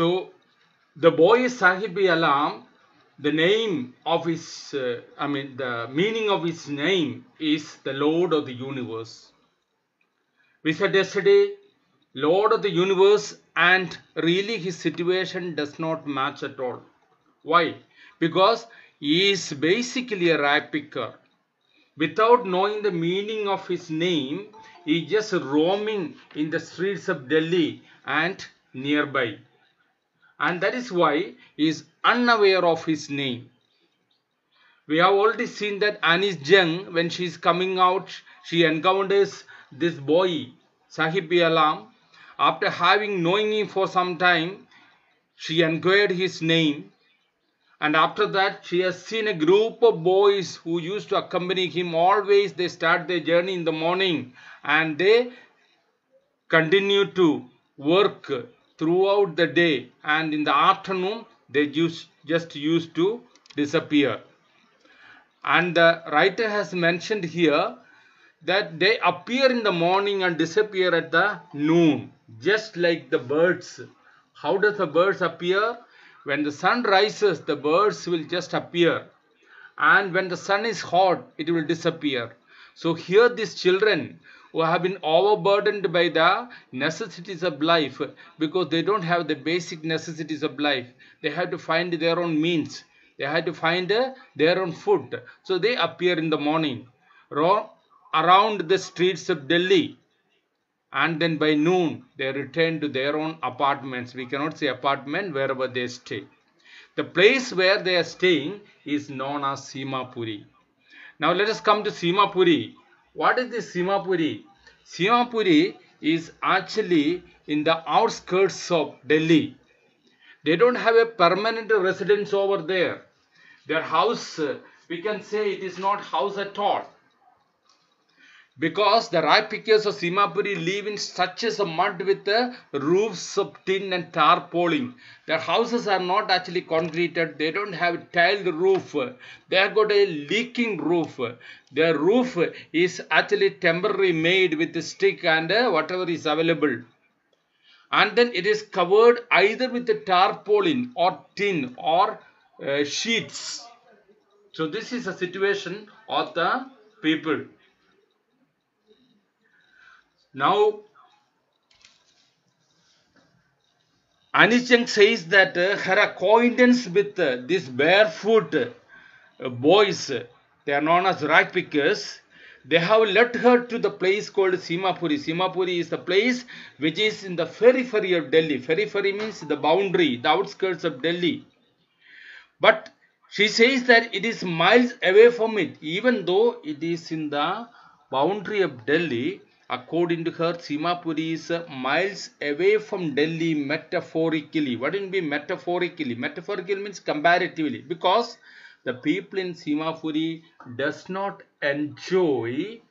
So the boy Sahib Alam, the name of his, the meaning of his name is the Lord of the universe. We said yesterday, Lord of the universe, and really his situation does not match at all. Why? Because he is basically a rag picker. Without knowing the meaning of his name, he is just roaming in the streets of Delhi and nearby. And that is why he is unaware of his name. We have already seen that Anis Jung, when she is coming out, she encounters this boy, Sahib Alam. After having knowing him for some time, she inquired his name. And after that, she has seen a group of boys who used to accompany him always. They start their journey in the morning and they continue to work throughout the day. And in the afternoon, they just used to disappear. And the writer has mentioned here that they appear in the morning and disappear at the noon, just like the birds. How does the birds appear? When the sun rises, the birds will just appear. And when the sun is hot, it will disappear. So here these children who have been overburdened by the necessities of life, because they don't have the basic necessities of life. They have to find their own means. They have to find their own food. So they appear in the morning around the streets of Delhi. And then by noon, they return to their own apartments. We cannot say apartment, wherever they stay. The place where they are staying is known as Simapuri. Now let us come to Simapuri. What is this Simapuri? Simapuri is actually in the outskirts of Delhi. They don't have a permanent residence over there. Their house, we can say it is not house at all. Because the rag pickers of Simapuri live in stretches of mud with the roofs of tin and tarpaulin. Their houses are not actually concreted. They don't have tiled roof. They have got a leaking roof. Their roof is actually temporarily made with a stick and whatever is available. And then it is covered either with the tarpaulin or tin or sheets. So this is the situation of the people. Now, Anis Jung says that her acquaintance with these barefoot boys, they are known as rag pickers, they have led her to the place called Simapuri. Simapuri is the place which is in the periphery of Delhi. Periphery means the boundary, the outskirts of Delhi. But she says that it is miles away from it, even though it is in the boundary of Delhi. According to her, Simapuri is miles away from Delhi metaphorically. What do you mean metaphorically? Metaphorically means comparatively. Because the people in Simapuri does not enjoy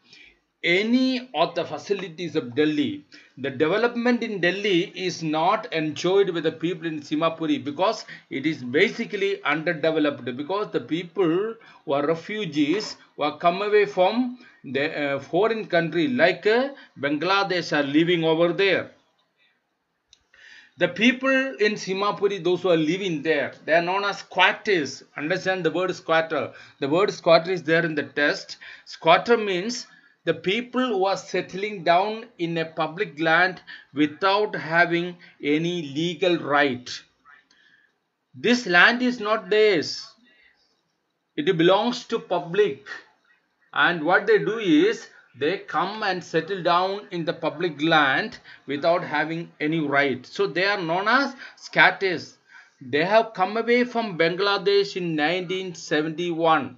any of the facilities of Delhi. The development in Delhi is not enjoyed by the people in Simapuri because it is basically underdeveloped, because the people who are refugees who have come away from the foreign country like Bangladesh are living over there. The people in Simapuri, those who are living there, they are known as squatters. Understand the word squatter. The word squatter is there in the text. Squatter means the people who are settling down in a public land without having any legal right. This land is not theirs. It belongs to public. And what they do is, they come and settle down in the public land without having any right. So they are known as squatters. They have come away from Bangladesh in 1971.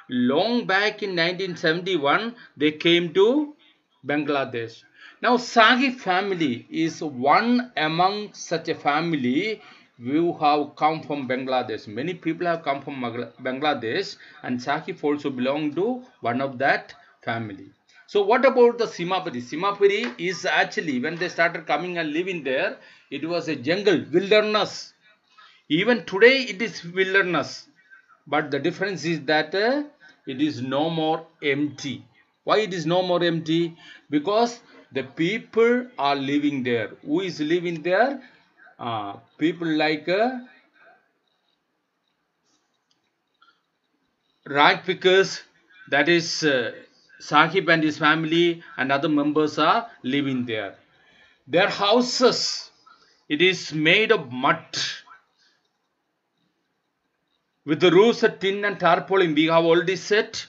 Long back in 1971, they came to Bangladesh. Now, Sahib family is one among such a family who have come from Bangladesh. Many people have come from Bangladesh, and Sahib also belong to one of that family. So what about the Simapuri? Simapuri is actually, when they started coming and living there, it was a jungle, wilderness. Even today it is wilderness. But the difference is that it is no more empty. Why it is no more empty? Because the people are living there. Who is living there? People like rag pickers, that is Sahib and his family and other members are living there. Their houses, it is made of mud with the roofs of tin and tarpaulin. We have already said,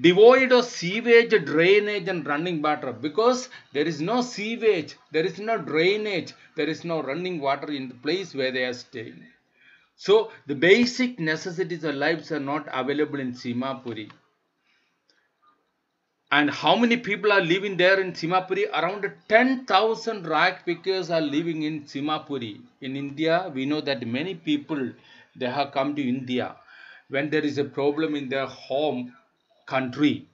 devoid of sewage, drainage and running water, because there is no sewage, there is no drainage, there is no running water in the place where they are staying. So the basic necessities of lives are not available in Simapuri. And how many people are living there in Simapuri? Around 10,000 rag pickers are living in Simapuri. In India, we know that many people, they have come to India when there is a problem in their home country.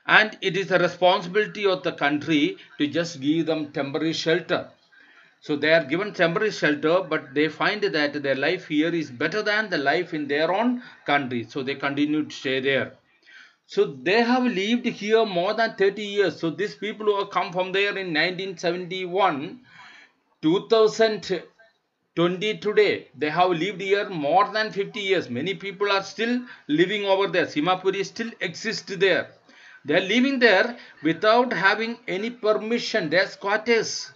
And it is the responsibility of the country to just give them temporary shelter. So they are given temporary shelter, but they find that their life here is better than the life in their own country. So they continue to stay there. So they have lived here more than 30 years. So these people who have come from there in 1971, 2020 today, they have lived here more than 50 years. Many people are still living over there. Simapuri still exists there. They are living there without having any permission. They are squatters.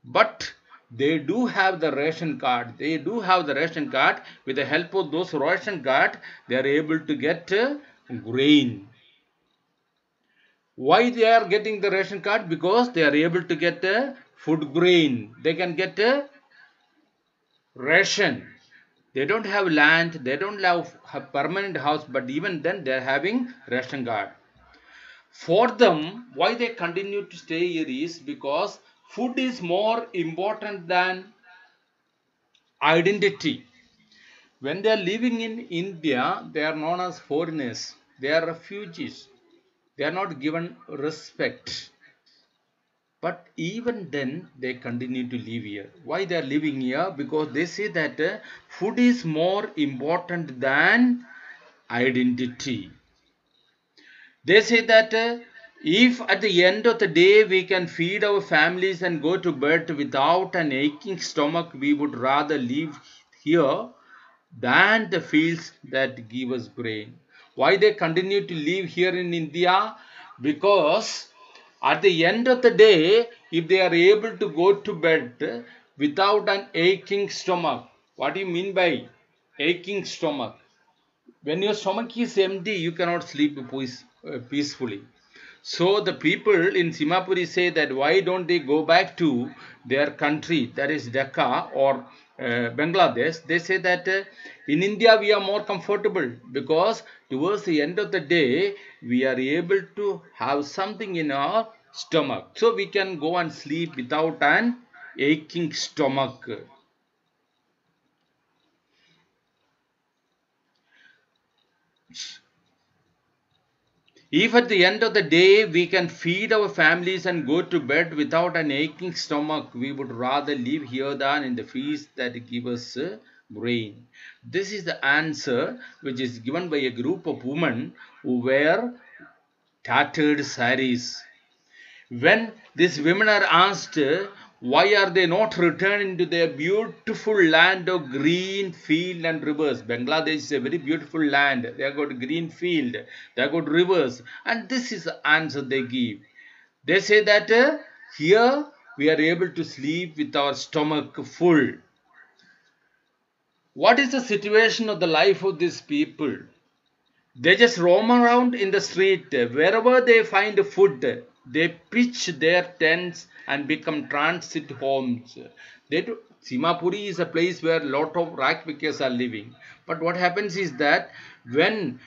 But they do have the ration card. They do have the ration card. With the help of those ration card, they are able to get grain. Why they are getting the ration card? Because they are able to get food grain. They can get ration. They don't have land. They don't have a permanent house. But even then, they are having ration card. For them, why they continue to stay here is because food is more important than identity. When they are living in India, they are known as foreigners. They are refugees. They are not given respect. But even then, they continue to live here. Why they are living here? Because they say that food is more important than identity. They say that if at the end of the day we can feed our families and go to bed without an aching stomach, we would rather live here than the fields that give us grain. Why they continue to live here in India? Because at the end of the day, if they are able to go to bed without an aching stomach, what do you mean by aching stomach? When your stomach is empty, you cannot sleep peacefully. So the people in Simapuri say that why don't they go back to their country, that is Dhaka or Bangladesh. They say that in India we are more comfortable because towards the end of the day we are able to have something in our stomach. So we can go and sleep without an aching stomach. If at the end of the day we can feed our families and go to bed without an aching stomach, we would rather live here than in the feast that give us grain. This is the answer which is given by a group of women who wear tattered saris. When these women are asked why are they not returning to their beautiful land of green field and rivers? Bangladesh is a very beautiful land. They have got green field, they have got rivers, and this is the answer they give. They say that here we are able to sleep with our stomach full. What is the situation of the life of these people? They just roam around in the street. Wherever they find food, they pitch their tents and become transit homes. Simapuri is a place where a lot of rag pickers are living. But what happens is that when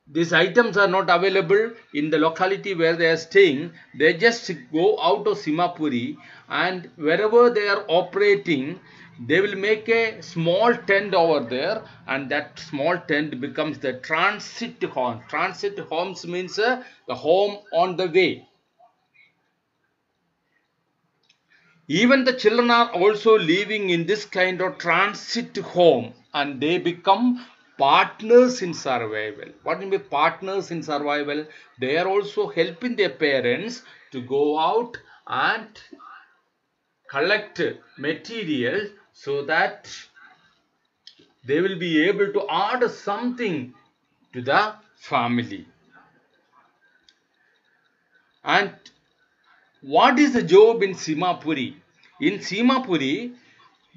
these items are not available in the locality where they are staying, they just go out of Simapuri, and wherever they are operating, they will make a small tent over there, and that small tent becomes the transit home. Transit homes means the home on the way. Even the children are also living in this kind of transit home, and they become partners in survival. What do you mean partners in survival? They are also helping their parents to go out and collect material so that they will be able to add something to the family. And what is the job in Simapuri? In Simapuri,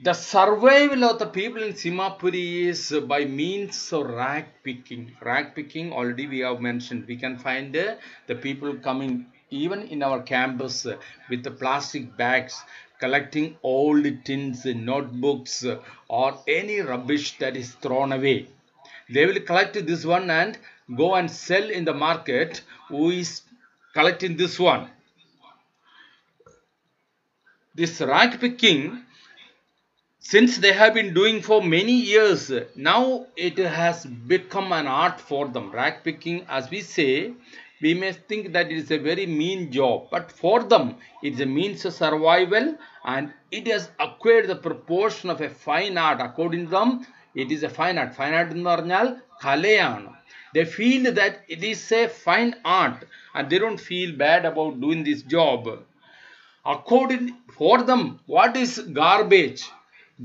the survival of the people in Simapuri is by means of rag picking. Rag picking, already we have mentioned. We can find the people coming even in our campus with the plastic bags, collecting old tins, notebooks, or any rubbish that is thrown away. They will collect this one and go and sell in the market who is collecting this one. This rag picking, since they have been doing for many years, now it has become an art for them. Rag picking, as we say, we may think that it is a very mean job, but for them it is a means of survival, and it has acquired the proportion of a fine art. According to them, it is a fine art. Fine art എന്ന് പറഞ്ഞാൽ കലയാണ്. They feel that it is a fine art and they don't feel bad about doing this job. According for them, what is garbage?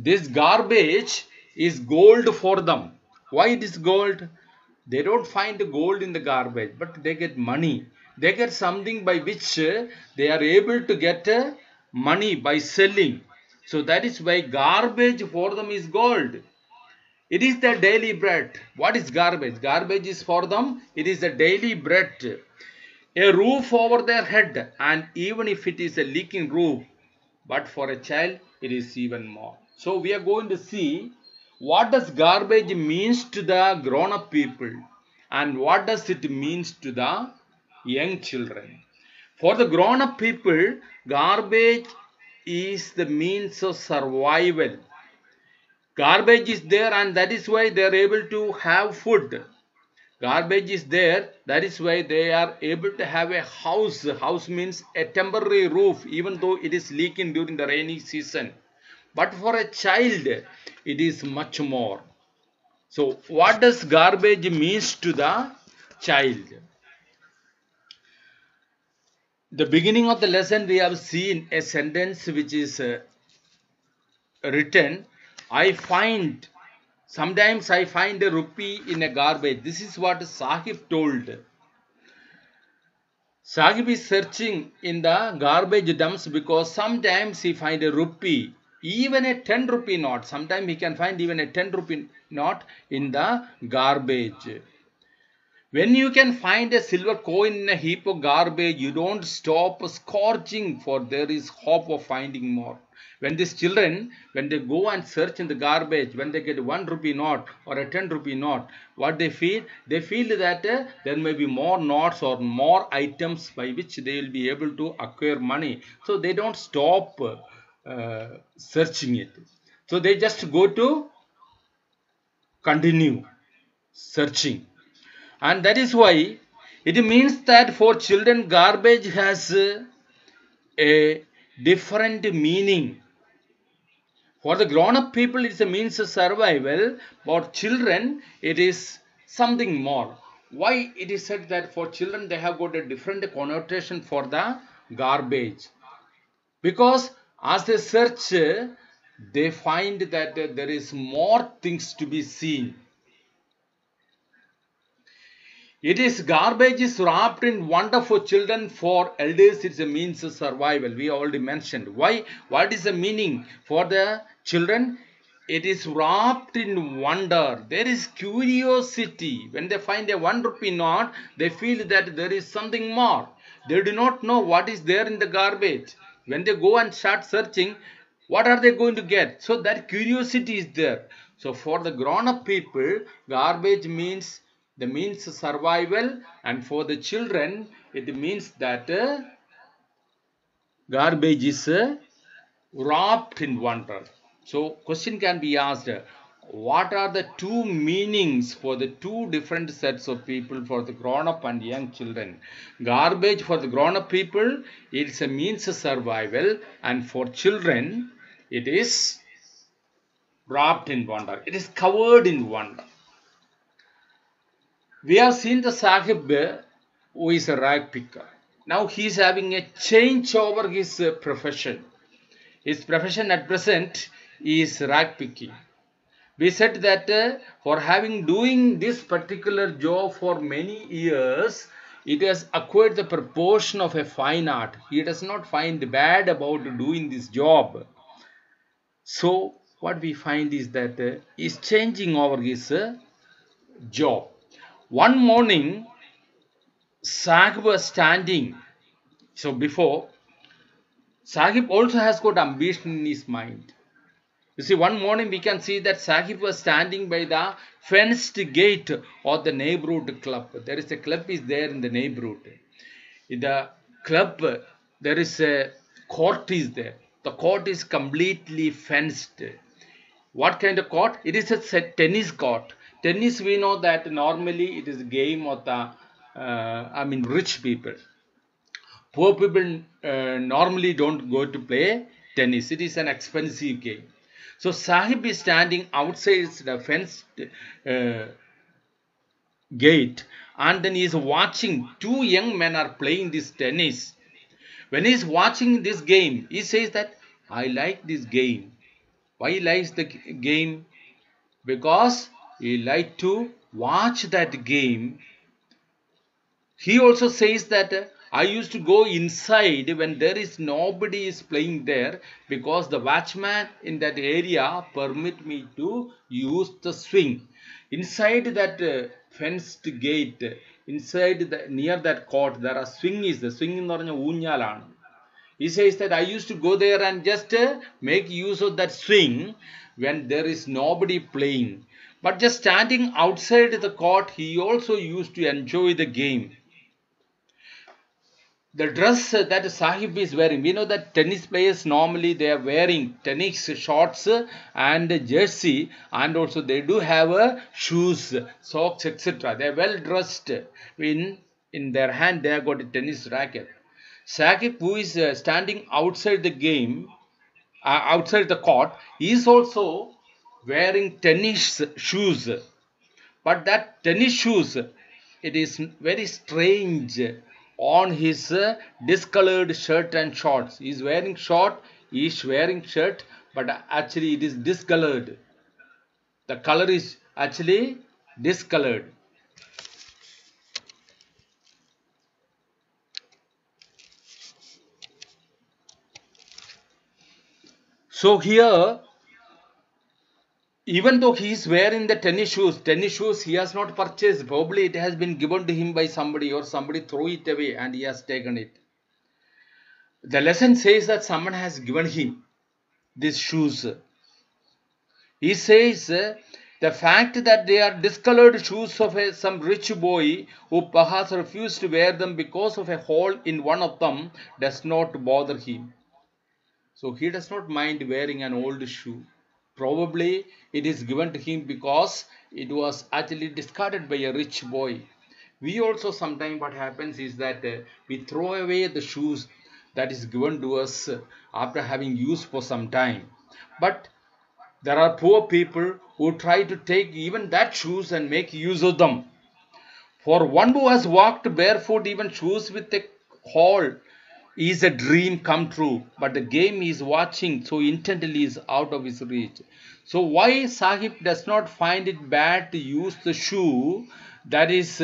This garbage is gold for them. Why it is gold? They don't find gold in the garbage, but they get money. They get something by which they are able to get money by selling. So that is why garbage for them is gold. It is their daily bread. What is garbage? Garbage is for them, it is the daily bread. A roof over their head, and even if it is a leaking roof, but for a child it is even more. So we are going to see what does garbage means to the grown-up people and what does it means to the young children. For the grown-up people, garbage is the means of survival. Garbage is there and that is why they are able to have food. Garbage is there, that is why they are able to have a house. House means a temporary roof, even though it is leaking during the rainy season. But for a child, it is much more. So what does garbage means to the child? The beginning of the lesson we have seen a sentence which is written, sometimes I find a rupee in a garbage. This is what Sahib told. Sahib is searching in the garbage dumps because sometimes he find a rupee, even a 10 rupee note. Sometimes he can find even a 10 rupee note in the garbage. When you can find a silver coin in a heap of garbage, you don't stop scorching, for there is hope of finding more. When these children, when they go and search in the garbage, when they get 1 rupee note or a 10 rupee note, what they feel? They feel that there may be more notes or more items by which they will be able to acquire money. So they don't stop searching it. So they just go to continue searching. And that is why it means that for children, garbage has a different meaning. For the grown-up people, it's a means of survival. For children, it is something more. Why it is said that for children, they have got a different connotation for the garbage? Because as they search, they find that there is more things to be seen. It is garbage is wrapped in wonder for children. For elders, it's a means of survival. We already mentioned. Why? What is the meaning for the children? It is wrapped in wonder. There is curiosity. When they find a 1 rupee note, they feel that there is something more. They do not know what is there in the garbage. When they go and start searching, what are they going to get? So that curiosity is there. So for the grown-up people, garbage means the means of survival, and for the children it means that garbage is wrapped in wonder. So question can be asked, what are the two meanings for the two different sets of people, for the grown-up and young children? Garbage for the grown-up people, it's a means of survival, and for children it is wrapped in wonder. It is covered in wonder. We have seen the Sahib who is a rag picker. Now he is having a change over his profession. His profession at present is rag picking. We said that for having doing this particular job for many years, it has acquired the proportion of a fine art. He does not find bad about doing this job. So what we find is that he's changing over his job. One morning, Sahib was standing. So before, Sahib also has got ambition in his mind. You see, one morning we can see that Sahib was standing by the fenced gate of the neighborhood club. There is a club is there in the neighborhood. In the club, there is a court is there. The court is completely fenced. What kind of court? It is a tennis court. Tennis, we know that normally it is a game of the, rich people. Poor people normally don't go to play tennis. It is an expensive game. So Sahib is standing outside the fenced gate, and then he is watching two young men are playing this tennis. When he is watching this game, he says that I like this game. Why he likes the game? Because he like to watch that game. He also says that I used to go inside when there is nobody is playing there, because the watchman in that area permit me to use the swing. Inside that fenced gate, inside near that court, there are swing is the swing in the He says that I used to go there and just make use of that swing when there is nobody playing. But just standing outside the court, he also used to enjoy the game. The dress that Sahib is wearing, we know that tennis players normally they are wearing tennis shorts and jersey, and also they do have shoes, socks, etc. They are well dressed. In their hand they have got a tennis racket. Sahib, who is standing outside the game, outside the court, is also wearing tennis shoes. But that tennis shoes, it is very strange on his discolored shirt and shorts. He is wearing short, he is wearing shirt, but actually it is discolored. The color is actually discolored. So here, even though he is wearing the tennis shoes he has not purchased. Probably it has been given to him by somebody, or somebody threw it away and he has taken it. The lesson says that someone has given him these shoes. He says the fact that they are discolored shoes of some rich boy who perhaps refused to wear them because of a hole in one of them does not bother him. So he does not mind wearing an old shoe. Probably it is given to him because it was actually discarded by a rich boy. We also sometimes what happens is that we throw away the shoes that is given to us after having used for some time. But there are poor people who try to take even that shoes and make use of them. For one who has walked barefoot, even shoes with a hole is a dream come true, but the game he is watching so intently is out of his reach. So why Sahib does not find it bad to use the shoe that is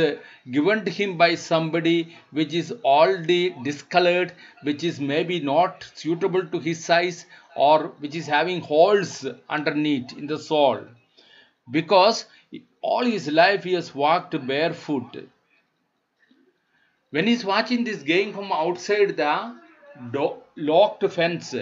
given to him by somebody which is already discolored, which is maybe not suitable to his size, or which is having holes underneath in the sole? Because all his life he has walked barefoot. When he is watching this game from outside the locked fence,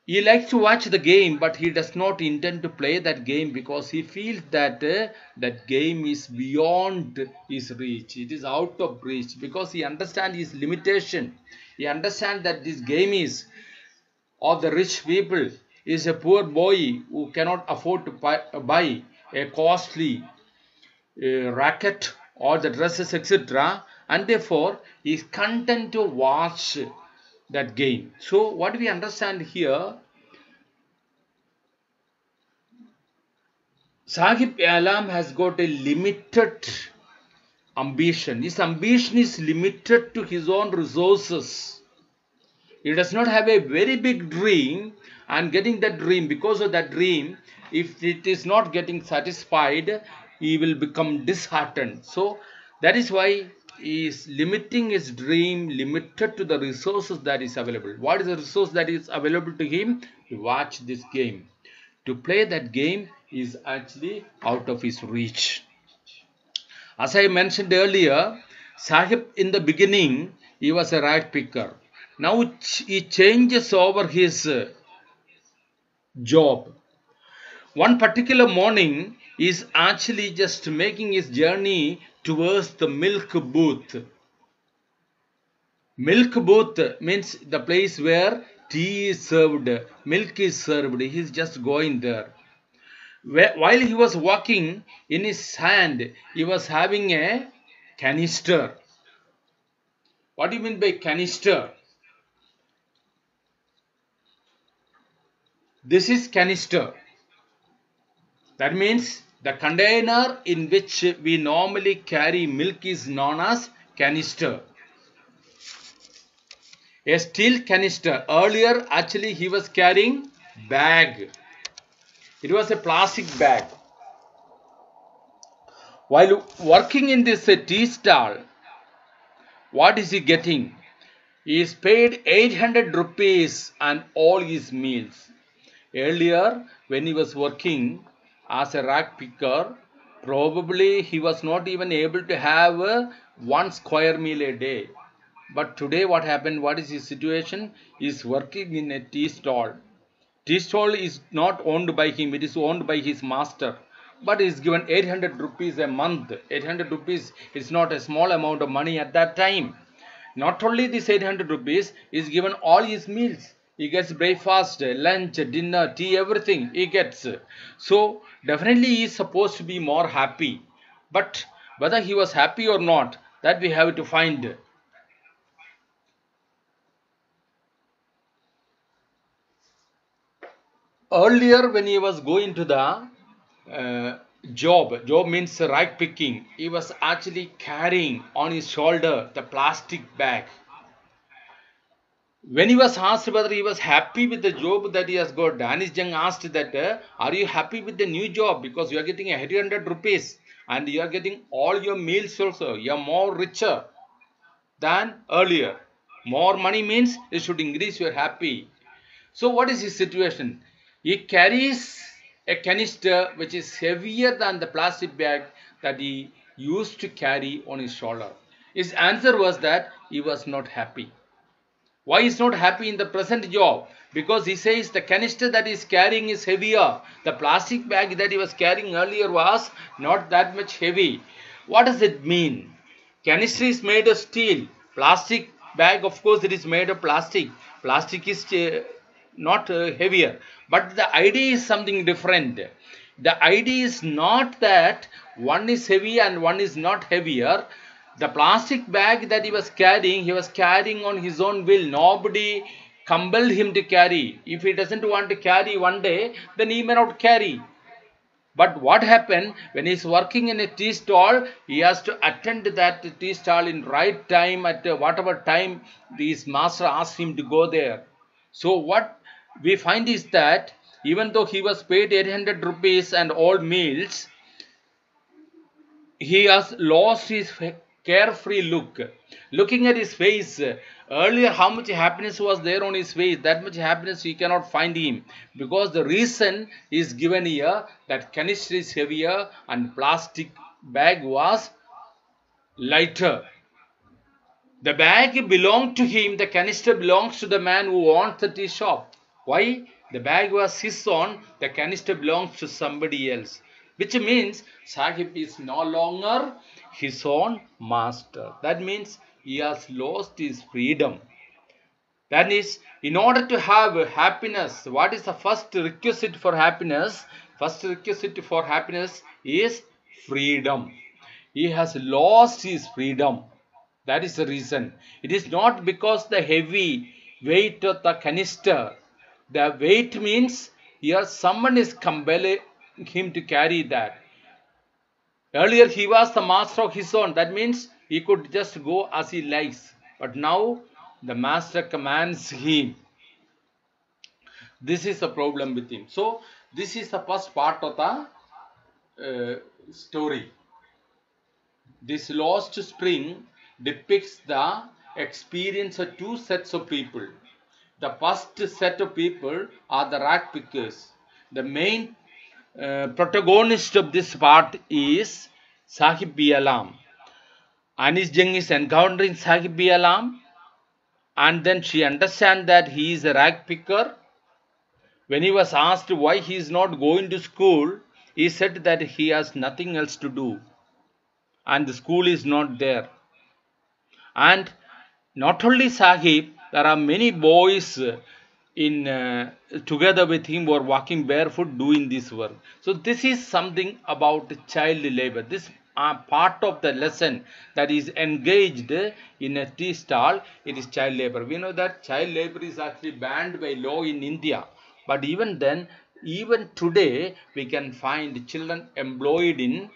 he likes to watch the game, but he does not intend to play that game because he feels that that game is beyond his reach. It is out of reach because he understands his limitation. He understands that this game is of the rich people. He is a poor boy who cannot afford to buy a costly racket or the dresses, etc. And therefore he is content to watch that game. So what we understand here, Sahib Alam has got a limited ambition. His ambition is limited to his own resources. He does not have a very big dream, and getting that dream, because of that dream, if it is not getting satisfied, he will become disheartened. So that is why he is limiting his dream, limited to the resources that is available. What is the resource that is available to him? To watch this game. To play that game is actually out of his reach. As I mentioned earlier, Sahib in the beginning, he was a rag picker. Now he changes over his job. One particular morning, he is actually just making his journey towards the milk booth. Milk booth means the place where tea is served, milk is served. He is just going there. While he was walking, in his hand, he was having a canister. What do you mean by canister? This is canister. That means the container in which we normally carry milk is known as canister. A steel canister. Earlier, actually, he was carrying bag. It was a plastic bag. While working in this tea stall, what is he getting? He is paid 800 rupees and all his meals. Earlier, when he was working as a rag picker, probably he was not even able to have one square meal a day. But today what happened? What is his situation? He is working in a tea stall. Tea stall is not owned by him, it is owned by his master. But he is given 800 rupees a month. 800 rupees is not a small amount of money at that time. Not only this 800 rupees, he is given all his meals. He gets breakfast, lunch, dinner, tea, everything he gets. So definitely he is supposed to be more happy. But whether he was happy or not, that we have to find. Earlier when he was going to the job means rag picking, he was actually carrying on his shoulder the plastic bag. When he was asked whether he was happy with the job that he has got, Danish Jung asked that, are you happy with the new job? Because you are getting 800 rupees and you are getting all your meals also. You are more richer than earlier. More money means it should increase your happy. So what is his situation? He carries a canister which is heavier than the plastic bag that he used to carry on his shoulder. His answer was that he was not happy. Why is not happy in the present job? Because he says the canister that he is carrying is heavier. The plastic bag that he was carrying earlier was not that much heavy. What does it mean? Canister is made of steel. Plastic bag, of course, it is made of plastic. Plastic is not heavier. But the idea is something different. The idea is not that one is heavy and one is not heavier. The plastic bag that he was carrying on his own will. Nobody compelled him to carry. If he doesn't want to carry one day, then he may not carry. But what happened when he is working in a tea stall, he has to attend that tea stall in right time at whatever time his master asked him to go there. So what we find is that even though he was paid 800 rupees and all meals, he has lost his carefree look. Looking at his face, earlier how much happiness was there on his face, that much happiness you cannot find him. Because the reason is given here that canister is heavier and plastic bag was lighter. The bag belonged to him, the canister belongs to the man who owns the tea shop. Why? The bag was his own, the canister belongs to somebody else. Which means Sahib is no longer his own master. That means he has lost his freedom. That is, in order to have happiness, what is the first requisite for happiness? First requisite for happiness is freedom. He has lost his freedom. That is the reason. It is not because the heavy weight of the canister. The weight means here someone is compelling him to carry that. Earlier he was the master of his own. That means he could just go as he likes. But now the master commands him. This is the problem with him. So this is the first part of the story. This lost spring depicts the experience of two sets of people. The first set of people are the rat pickers. The main protagonist of this part is Sahib Alam. Anis Jung is encountering Sahib Alam, and then she understands that he is a rag picker. When he was asked why he is not going to school, he said that he has nothing else to do and the school is not there. And not only Sahib, there are many boys together with him who are walking barefoot doing this work. So this is something about child labor. This part of the lesson that is engaged in a tea stall, it is child labor. We know that child labor is actually banned by law in India. But even then, even today, we can find children employed in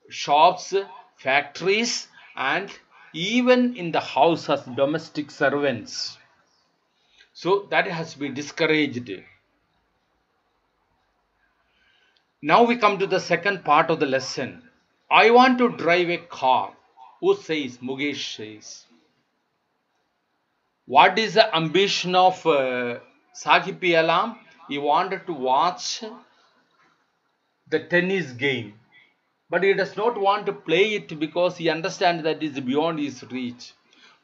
shops, factories, and even in the house as domestic servants. So that has to be discouraged. Now we come to the second part of the lesson. I want to drive a car. Who says? Mukesh says. What is the ambition of Sahib Alam? He wanted to watch the tennis game. But he does not want to play it because he understands that it is beyond his reach.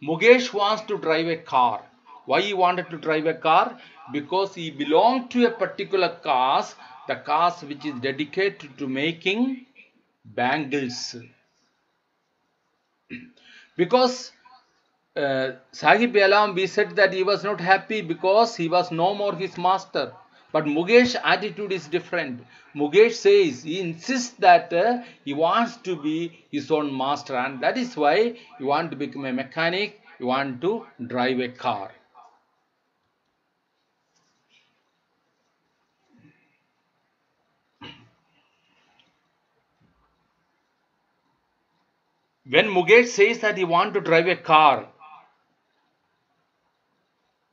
Mukesh wants to drive a car. Why he wanted to drive a car? Because he belonged to a particular caste, the caste which is dedicated to making bangles. Because Sahib Alam, we said that he was not happy because he was no more his master. But Mukesh's attitude is different. Mukesh says, he insists that he wants to be his own master, and that is why he wants to become a mechanic, he wants to drive a car. When Mukesh says that he wants to drive a car,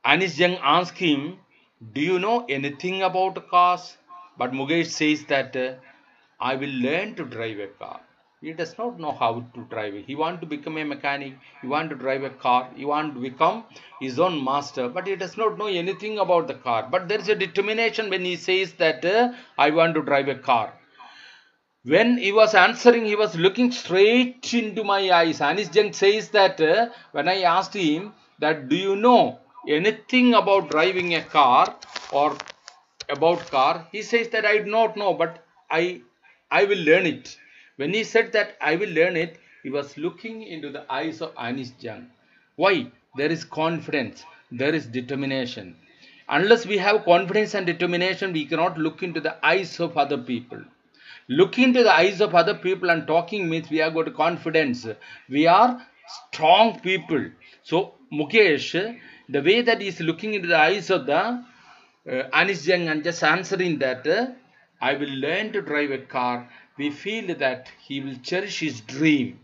Anis Jung asks him, do you know anything about cars? But Mukesh says that I will learn to drive a car. He does not know how to drive it. He wants to become a mechanic. He wants to drive a car. He wants to become his own master. But he does not know anything about the car. But there is a determination when he says that I want to drive a car. When he was answering, he was looking straight into my eyes. Anis Jung says that when I asked him that do you know anything about driving a car or about car, he says that I do not know, but I will learn it. When he said that I will learn it, he was looking into the eyes of Anis Jung. Why? There is confidence, there is determination. Unless we have confidence and determination, we cannot look into the eyes of other people. Looking into the eyes of other people and talking means we have got confidence. We are strong people. So Mukesh, the way that he is looking into the eyes of the Anis Jung and just answering that I will learn to drive a car, we feel that he will cherish his dream.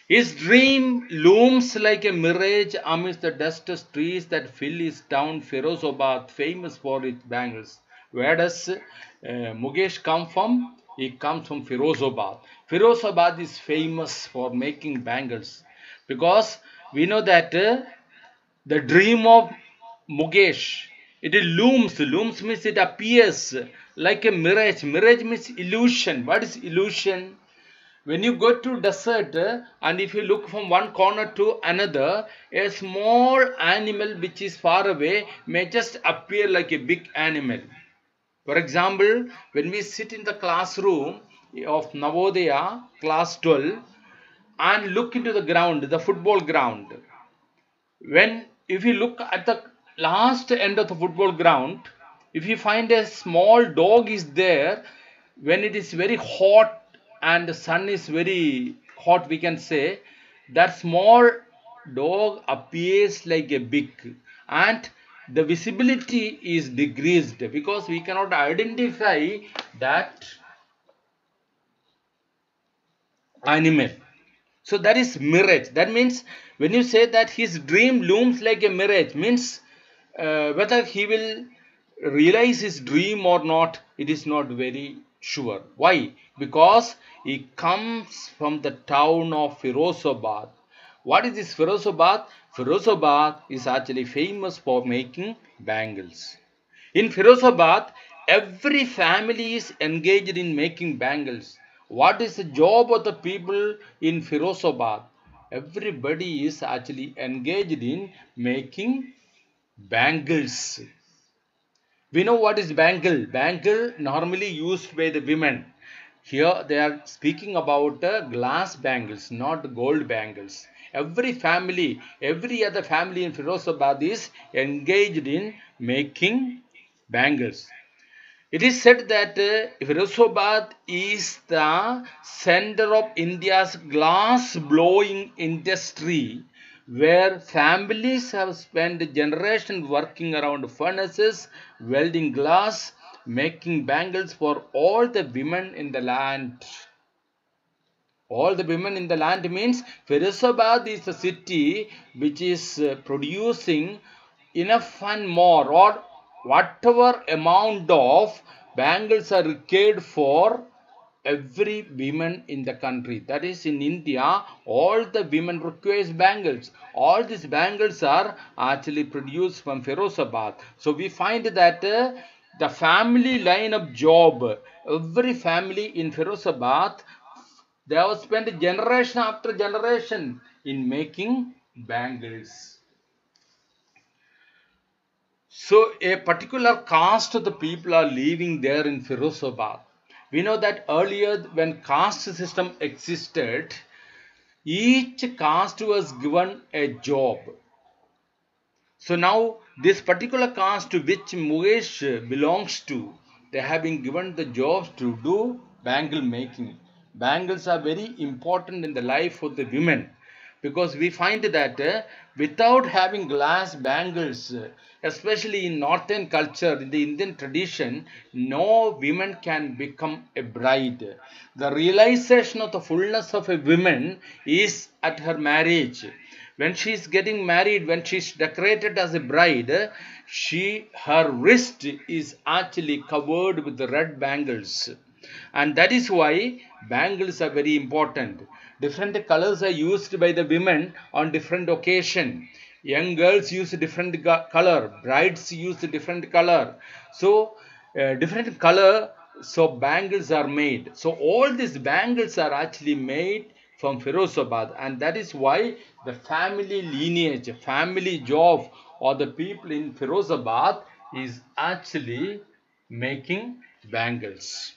His dream looms like a mirage amidst the dusty trees that fill his town Firozabad, famous for its bangles. Where does Mukesh come from? He comes from Firozabad. Firozabad is famous for making bangles because we know that the dream of Mukesh, it looms. Looms means it appears like a mirage. Mirage means illusion. What is illusion? When you go to desert and if you look from one corner to another, a small animal which is far away may just appear like a big animal. For example, when we sit in the classroom of Navodaya, class 12, and look into the ground, the football ground, if you look at the last end of the football ground, if you find a small dog is there, when it is very hot and the sun is very hot, we can say, that small dog appears like a big, and the visibility is decreased because we cannot identify that animal. So that is mirage. That means when you say that his dream looms like a mirage, means whether he will realize his dream or not, it is not very sure. Why? Because he comes from the town of Firozabad. What is this Firozabad? Firozabad is actually famous for making bangles. In Firozabad, every family is engaged in making bangles. What is the job of the people in Firozabad? Everybody is actually engaged in making bangles. We know what is bangle. Bangle normally used by the women. Here they are speaking about glass bangles, not gold bangles. Every family, every other family in Firozabad is engaged in making bangles. It is said that Firozabad is the center of India's glass blowing industry, where families have spent generations working around furnaces, welding glass, making bangles for all the women in the land. All the women in the land means Firozabad is a city which is producing enough and more, or whatever amount of bangles are required for every woman in the country. That is, in India, all the women requires bangles. All these bangles are actually produced from Firozabad. So we find that the family line of job, every family in Firozabad, they have spent generation after generation in making bangles. So a particular caste of the people are living there in Firozabad. We know that earlier when caste system existed, each caste was given a job. So now this particular caste to which Mukesh belongs to, they have been given the jobs to do bangle making. Bangles are very important in the life of the women, because we find that without having glass bangles, especially in northern culture, in the Indian tradition, no woman can become a bride. The realization of the fullness of a woman is at her marriage. When she is getting married, when she is decorated as a bride, her wrist is actually covered with the red bangles, and that is why bangles are very important. Different colors are used by the women on different occasion. Young girls use different color, brides use different color. So different color, so bangles are made. So all these bangles are actually made from Firozabad, and that is why the family lineage, family job, or the people in Firozabad is actually making bangles.